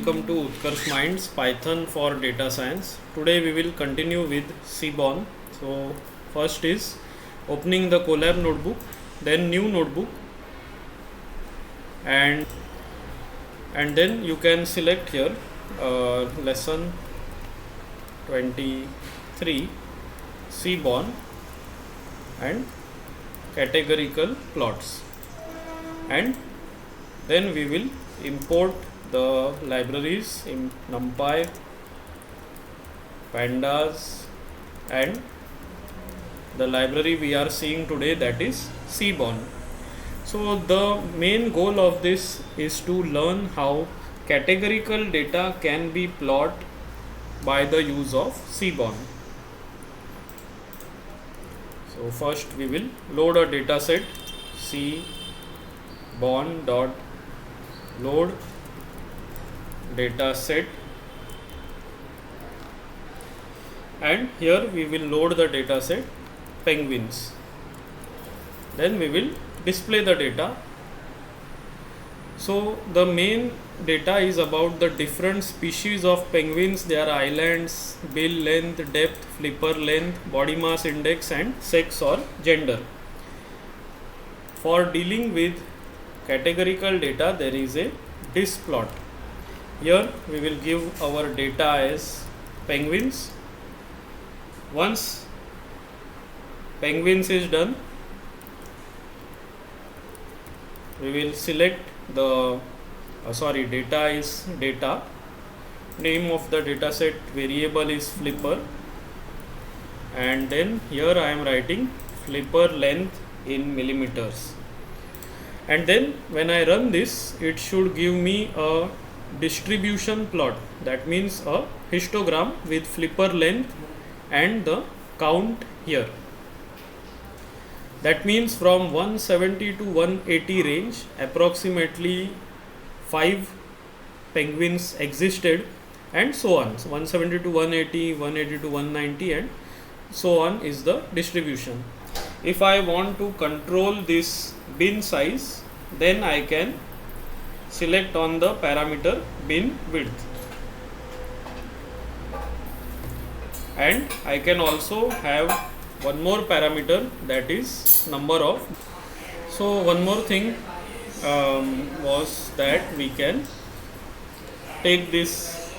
welcome to Utkarsh Minds Python for Data Science. Today we will continue with Seaborn. So first is opening the Colab notebook, then new notebook, and then you can select here lesson 23 Seaborn and categorical plots, and then we will import the libraries in NumPy, Pandas, and the library we are seeing today, that is Seaborn. So the main goal of this is to learn how categorical data can be plotted by the use of Seaborn. So first we will load a data set, Seaborn.load data set, and here we will load the data set penguins. Then we will display the data. So the main data is about the different species of penguins, their islands, bill length, depth, flipper length, body mass index, and sex or gender. For dealing with categorical data, there is a displot. Here we will give our data as penguins. Once penguins is done, we will select the data is data, name of the data set variable is flipper, and then here I am writing flipper length in millimeters. And then when I run this, it should give me a distribution plot, that means a histogram with flipper length and the count here. That means from 170 to 180 range, approximately 5 penguins existed, and so on. So 170 to 180, 180 to 190, and so on is the distribution. If I want to control this bin size, then I can select on the parameter bin width, and I can also have one more parameter, that is number of. So one more thing was that we can take this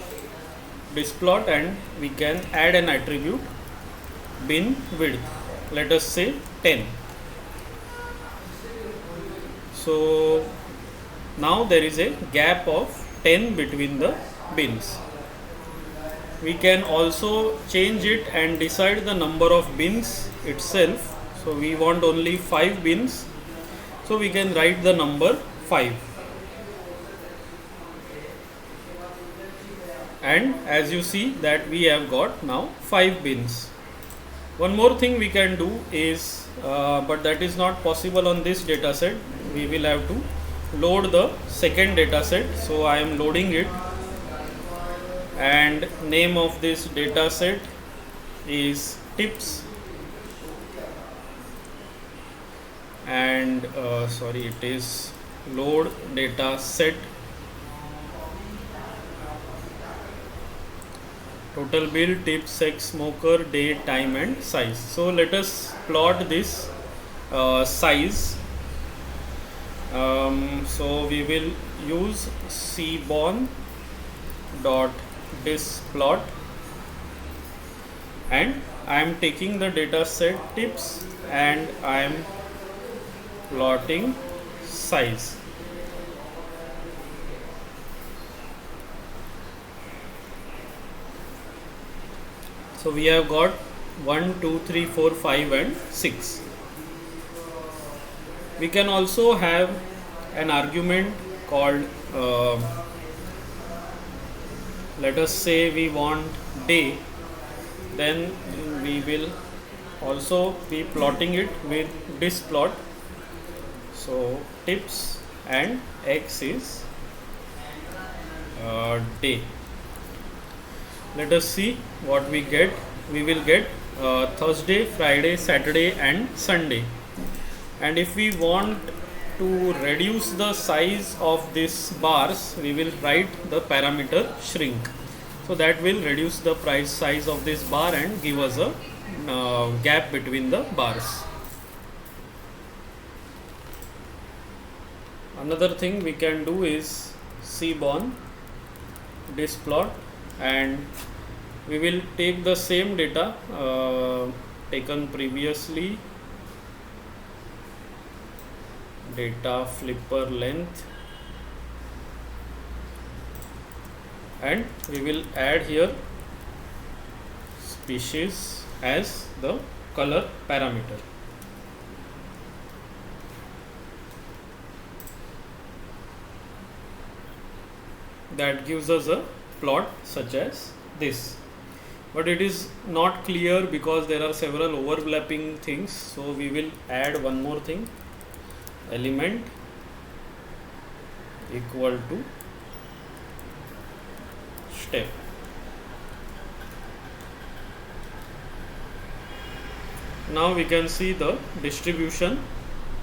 displot and we can add an attribute bin width, let us say 10. So now there is a gap of 10 between the bins. We can also change it and decide the number of bins itself. So we want only 5 bins, so we can write the number 5. And as you see that we have got now 5 bins. One more thing we can do is, but that is not possible on this data set, we will have to load the second data set. So I am loading it, and name of this data set is tips, and it is load data set, total bill, tip, sex, smoker, day, time, and size. So let us plot this size. So we will use Seaborn dot displot, and I am taking the data set tips and I am plotting size. So we have got 1, 2, 3, 4, 5, and 6. We can also have an argument called let us say we want day, then we will also be plotting it with displot. So tips and x is day. Let us see what we get. We will get Thursday, Friday, Saturday, and Sunday. And if we want to reduce the size of these bars, we will write the parameter shrink. So that will reduce the size of this bar and give us a gap between the bars. Another thing we can do is Seaborn Displot, and we will take the same data taken previously, data flipper length, and we will add here species as the color parameter. That gives us a plot such as this, but it is not clear because there are several overlapping things. So we will add one more thing, element equal to step. Now we can see the distribution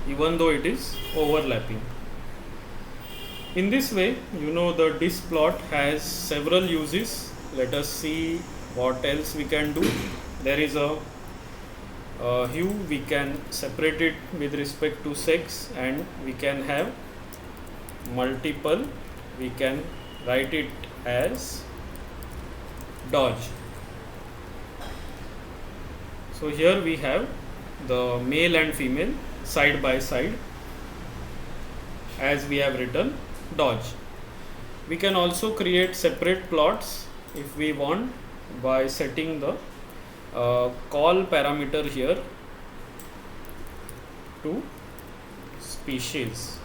even though it is overlapping. In this way, the displot has several uses. Let us see what else we can do. There is a hue, we can separate it with respect to sex, and we can have multiple, we can write it as dodge. So here we have the male and female side by side as we have written dodge. We can also create separate plots if we want by setting the call parameter here to species.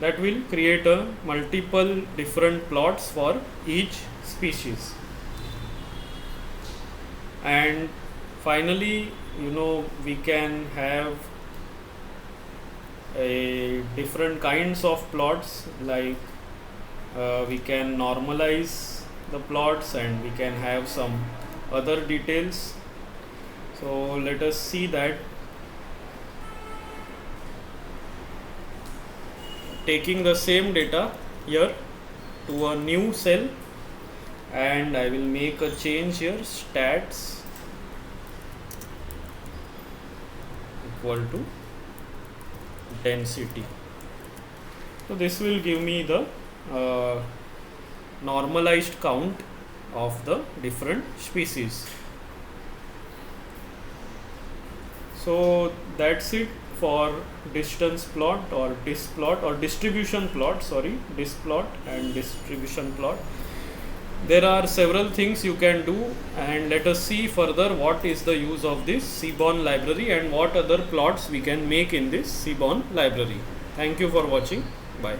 That will create a multiple different plots for each species. And finally, we can have different kinds of plots, like we can normalize the plots and we can have some other details. So let us see that. Taking the same data here to a new cell, and I will make a change here, stats equal to density. So this will give me the normalized count of the different species. So that's it for distance plot or displot or distribution plot, displot and distribution plot. There are several things you can do, and let us see further what is the use of this Seaborn library and what other plots we can make in this Seaborn library. Thank you for watching. Bye.